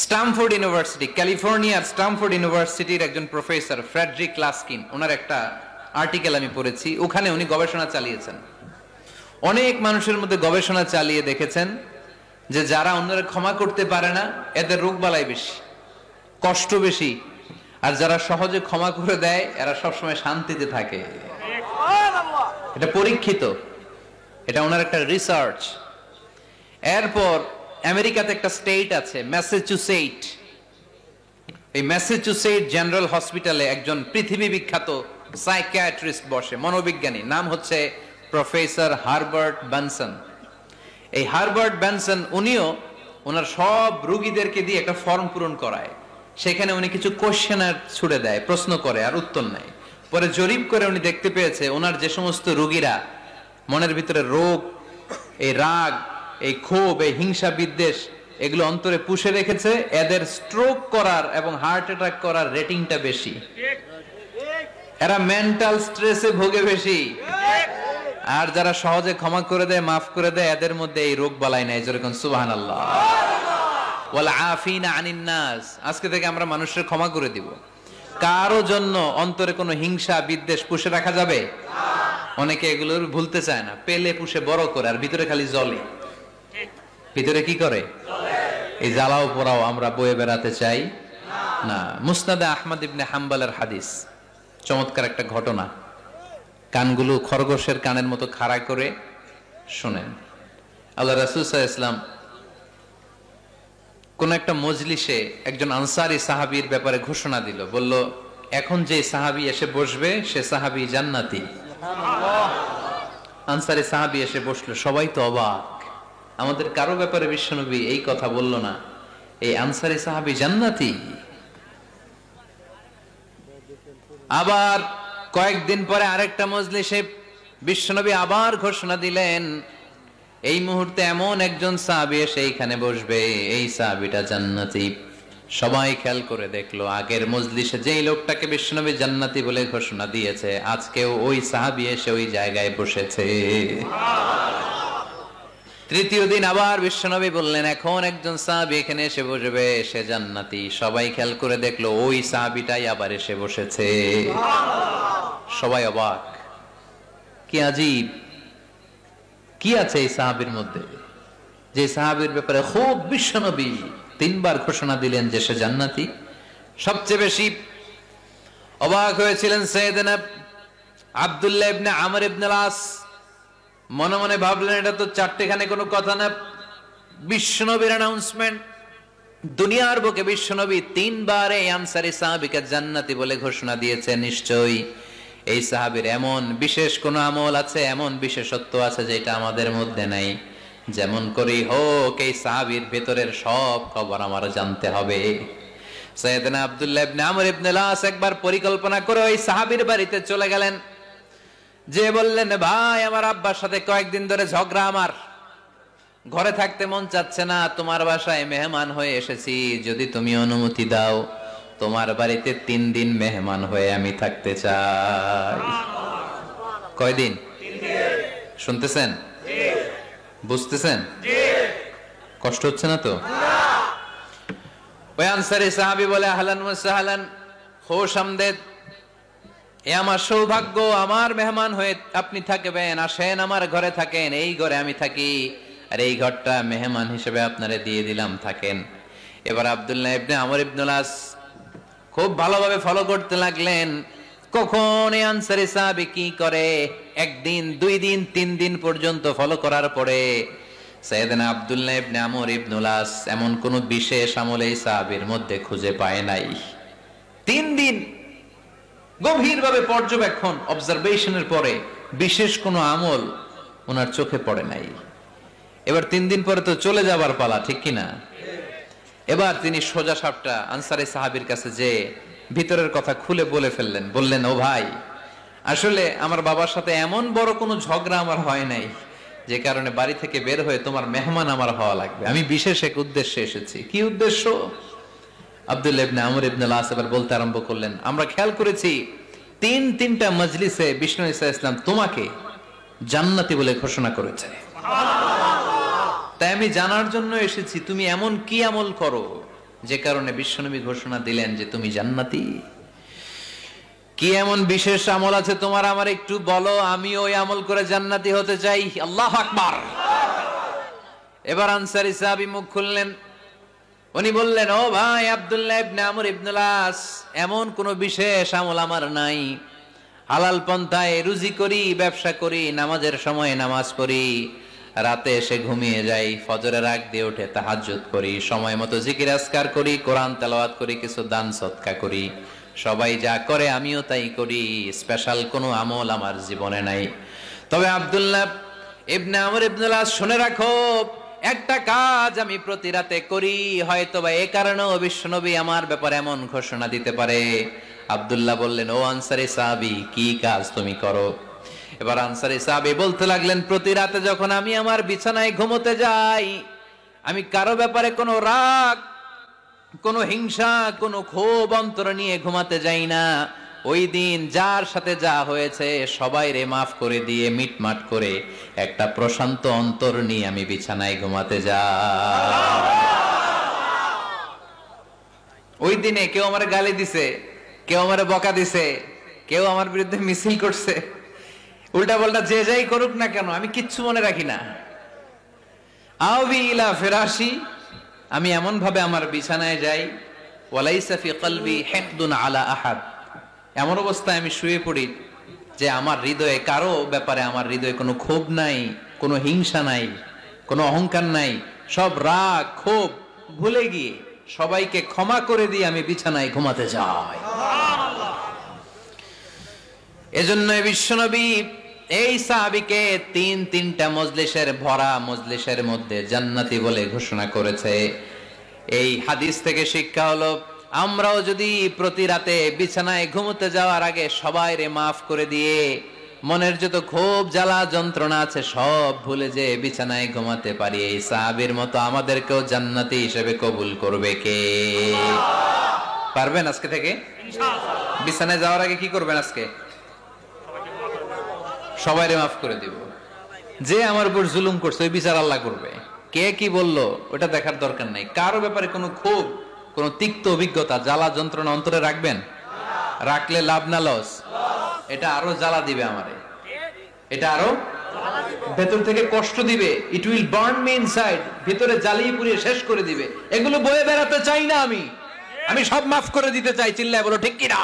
Stamford university, ক্যালিফোর্নিয়ার Stamford ইউনিভার্সিটির একজন প্রফেসর ফ্রেডরিক লাস্কিন, ওনার একটা আর্টিকেল আমি পড়েছি। ওখানে উনি গবেষণা চালিয়েছেন, অনেক মানুষের মধ্যে গবেষণা চালিয়ে দেখেছেন যে যারা অন্যরা ক্ষমা করতে পারে না এদের রোগবালাই বেশি, কষ্ট বেশি, আর যারা সহজে ক্ষমা করে দেয় এরা সবসময় শান্তিতে থাকে। এটা পরীক্ষিত, এটা ওনার একটা রিসার্চ। এরপর আমেরিকাতে একটা স্টেট আছে ম্যাসাচুসেট, এই ম্যাসাচুসেট জেনারেল হসপিটালে একজন পৃথিবী বিখ্যাত সাইকিয়াট্রিস্ট বসে, মনোবিজ্ঞানী, নাম হচ্ছে প্রফেসর হারবার্ট বেনসন। এই হারবার্ট বেনসন উনিও ওনার সব রোগীদেরকে দিয়ে একটা ফর্ম পূরণ করায়, সেখানে উনি কিছু কোশ্চেনার ছুড়ে দেয়, প্রশ্ন করে আর উত্তর নেয়। পরে জরিপ করে উনি দেখতে পেয়েছে ওনার যে সমস্ত রোগীরা মনের ভিতরে রোগ, এই রাগ, এই ক্ষোভ, এই হিংসা বিদ্বেষ এগুলো অন্তরে পুষে রেখেছে, এদের স্ট্রোক করার এবং হার্ট অ্যাটাক করার রেটিংটা বেশি, এরা মেন্টাল স্ট্রেসে ভোগে বেশি। আর যারা সহজে ক্ষমা করে দেয়, মাফ করে দেয়, এদের মধ্যে এই রোগ বালাই নাই। যেরকম সুবহানাল্লাহ, ওয়াল আফিনা আনিন নাস, আজকে থেকে আমরা মানুষের ক্ষমা করে দিব। কারো জন্য অন্তরে কোনো হিংসা বিদ্বেষ পুষে রাখা যাবে না। অনেকে এগুলোর ভুলতে চায় না, পেলে পুষে বড় করে, আর ভিতরে খালি জ্বলে। ভিতরে কি করে? এই জ্বালাও পোড়াও আমরা বয়ে বেড়াতে চাই না। মুসনাদে আহমদ ইবনে হাম্বলের হাদিস, চমৎকার একটা ঘটনা, কানগুলো খরগোশের কানের মতো খাড়া করে শুনেন। আল্লাহ রাসূল সাল্লাল্লাহু আলাইহি ওয়াসাল্লাম কোন একটা মজলিসে একজন আনসারী সাহাবীর ব্যাপারে ঘোষণা দিল, বলল এখন যে সাহাবী এসে বসবে সে সাহাবী জান্নাতি। আনসারী সাহাবী এসে বসলো, সবাই তো অবাক, আমাদের কারো ব্যাপারে বিশ্বনবী এই কথা বলল না, এই আনসারী সাহাবী জান্নাতি। আবার কয়েকদিন পরে আরেকটা মজলিসে বিশ্বনবী আবার ঘোষণা দিলেন, এই মুহূর্তে এমন একজন সাহাবী এসে এইখানে বসবে, এই সাহাবীটা জান্নাতি। সবাই খেয়াল করে দেখলো, আগের মজলিসে যেই লোকটাকে বিশ্বনবী জান্নাতি বলে ঘোষণা দিয়েছে, আজকেও ওই সাহাবী এসে ওই জায়গায় বসেছে। তৃতীয় দিন আবার বিশ্বনবী বললেন, এখন একজন সাহাবী এখানে এসে বসবে, সে জান্নাতি। সবাই খেয়াল করে দেখলো, ওই সাহাবীটাই আবার এসে বসেছে। সবাই অবাক, কি আজীব, কি আছে এই সাহাবীর মধ্যে, যে সাহাবীর ব্যাপারে খুব বিশ্বনবী তিনবার ঘোষণা দিলেন যে সে জান্নাতি। সবচেয়ে বেশি অবাক হয়েছিলেন সাইয়েদনা আব্দুল্লাহ ইবনে আমর ইবনে আস। মনে মনে ভাবলেন, এটা তো চারটেখানে কোনো কথা না, বিশ্বনবীর অ্যানাউন্সমেন্ট। দুনিয়ার বুকে বিশ্বনবী তিনবার এই আনসারী সাহাবীকে জান্নাতি বলে ঘোষণা দিয়েছে, নিশ্চয়ই এই সাহাবীর এমন বিশেষ কোন আমল আছে, এমন বিশেষত্ব আছে যেটা আমাদের মধ্যে নাই। যেমন করেই হোক এই সাহাবীর ভেতরের সব খবর আমার জানতে হবে। সাইয়েদনা আব্দুল্লাহ ইবনে আমর ইবনে আস একবার পরিকল্পনা করে ওই সাহাবীর বাড়িতে চলে গেলেন, যে বললেন, ভাই আমার আব্বার সাথে কয়েকদিন ধরে ঝগড়া, আমার ঘরে থাকতে মন চাচ্ছে না, তোমার বাসায় মেহমান হয়ে এসেছি, যদি তুমি অনুমতি দাও তোমার বাড়িতে 3 দিন মেহমান হয়ে আমি থাকতে চাই। কয়দিন? 3 দিন। শুনতেছেন? বুঝতেছেন? কষ্ট হচ্ছে না তো? ওই আনসারী সাহাবী বলে, আহলান ওয়া সাহলান, খুশ আমদেদ, এ আমার সৌভাগ্য, আমার মেহমান হয়ে আপনি থাকবেন, আসেন আমার ঘরে থাকেন, এই ঘরে আমি থাকি, আর এই ঘরটা মেহমান হিসেবে আপনারে দিয়ে দিলাম, থাকেন। এবার আব্দুল্লাহ ইবনে আমর ইবনে আস খুব ভালোভাবে ফলো করতে লাগলেন, কখন এই আনসারী সাহাবী কি করে। 1 দিন, 2 দিন, 3 দিন পর্যন্ত ফলো করার পরে সাইয়েদনা আব্দুল্লাহ ইবনে আমর ইবনে আস এমন কোন বিশেষ আমল এই সাহাবীর মধ্যে খুঁজে পায় নাই। 3 দিন গভীরভাবে পর্যবেক্ষণ, অবজারভেশনের পরে বিশেষ কোনো আমল ওনার চোখে পড়ে নাই। এবার 3 দিন পরে তো চলে যাবার পালা, ঠিক কিনা? এবার তিনি সোজা সাপটা আনসারী সাহাবীর কাছে যে ভিতরের কথা খুলে বলে ফেললেন, বললেন, ও ভাই, আসলে আমার বাবার সাথে এমন বড় কোনো ঝগড়া আমার হয় নাই যে কারণে বাড়ি থেকে বের হয়ে তোমার মেহমান আমার হওয়া লাগবে, আমি বিশেষ এক উদ্দেশ্যে এসেছি। কি উদ্দেশ্য? আব্দুল্লাহ ইবনে আমর ইবনে আস এবার বলতে আরম্ভ করলেন, আমরা খেয়াল করেছি 3টা মজলিসে বিষ্ণু ঈসা ইসলাম তোমাকে জান্নাতি বলে ঘোষণা করেছে, তাই আমি জানার জন্য এসেছি তুমি এমন কি আমল করো যে কারণে বিশ্বনবী ঘোষণা দিলেন যে তুমি জান্নাতি। কি এমন বিশেষ আমল আছে তোমার, আমার একটু বলো, আমি ওই আমল করে জান্নাতি হতে চাই। আল্লাহু আকবার। এবার আনসারী সাহাবী মুখ খুললেন, উনি বললেন, ও ভাই আব্দুল্লাহ ইবনে আমর ইবনে আস, এমন কোন বিশেষ আমল আমার নাই। হালাল পন্থায় রুজি করি, ব্যবসা করি, নামাজের সময় নামাজ পড়ি, রাতে এসে ঘুমিয়ে যাই, ফজরের আগ দিয়ে উঠে তাহাজ্জুদ করি, সময় মতো জিকির আজকার করি, কোরআন তেলাওয়াত করি, কিছু দান সদকা করি। সবাই যা করে আমিও তাই করি, স্পেশাল কোনো আমল আমার জীবনে নাই। তবে আব্দুল্লাহ ইবনে আমর ইবনে আস, শুনে রাখো, একটা কাজ আমি প্রতি রাতে করি, হয়তোবা এই কারণেও বিশ্বনবী আমার ব্যাপারে এমন ঘোষণা দিতে পারে। আব্দুল্লাহ বললেন, ও আনসারী সাহাবী, কি কাজ তুমি করো? এবার আনসারী সাহাবী বলতে লাগলেন, প্রতি রাতে যখন আমি আমার বিছানায় ঘুমোতে যাই, আমি কারো ব্যাপারে কোনো রাগ, কোনো হিংসা, কোনো ক্ষোভ অন্তরে নিয়ে ঘুমাতে যাই না। ওই দিন যার সাথে যা হয়েছে সবাই রে মাফ করে দিয়ে মিটমাট করে একটা প্রশান্ত অন্তর নিয়ে আমি বিছানায় ঘুমাতে যাই। ওই দিনে কেউ আমার গালি দিছে, কেউ আমার বকা দিছে, কেউ আমার বিরুদ্ধে মিছিল করছে, উল্টা পাল্টা যে যাই করুক না কেন, আমি কিচ্ছু মনে রাখি না। আওবি ইলা ফিরাশি, আমি এমন ভাবে আমার বিছানায় যাই, ওয়ালাইসা ফি কলবি হিকদুন আলা আহাদ, এমন অবস্থায় আমি শুয়ে পড়ি যে আমার হৃদয়ে কারো ব্যাপারে আমার হৃদয়ে কোনো ক্ষোভ নাই, কোনো হিংসা নাই, কোনো অহংকার নাই, সব রাগ ক্ষোভ ভুলে গিয়ে সবাইকে ক্ষমা করে দিয়ে আমি বিছানায় ঘুমাতে যাই। এজন্য বিশ্বনবী এই সাহাবীকে তিনটা মজলিসের ভরা মজলিসের মধ্যে জান্নাতি বলে ঘোষণা করেছে। এই হাদিস থেকে শিক্ষা হলো, আমরাও যদি প্রতি রাতে বিছানায় ঘুমোতে যাওয়ার আগে সবাই রে মাফ করে দিয়ে মনের যত ক্ষোভ জ্বালা যন্ত্রণা আছে সব ভুলে যে বিছানায় ঘুমাতে পারি, এই সাহাবীর মতো আমাদেরকেও জান্নাতি হিসেবে কবুল করবে কে? পারবেন আজকে থেকে? ইনশাআল্লাহ। বিছানায় যাওয়ার আগে কি করবেন? আজকে সবাই রে মাফ করে দিব। যে আমার উপর জুলুম করছে ওই বিচার আল্লাহ করবে। কে কি বললো ওটা দেখার দরকার নাই। কারো ব্যাপারে কোনো ক্ষোভ, কোনো তিক্ত অভিজ্ঞতা, জ্বালা যন্ত্রণা অন্তরে রাখবেন? রাখলে লাভ না লস? এটা আরো জ্বালা দিবে আমারে, এটা আরো ভেতর থেকে কষ্ট দিবে। It will burn me inside, ভিতরে জ্বালিয়ে পুড়িয়ে শেষ করে দিবে। এগুলো বয়ে বেড়াতে চাই না আমি, আমি সব মাফ করে দিতে চাই। চিল্লায় বলো ঠিক কিনা?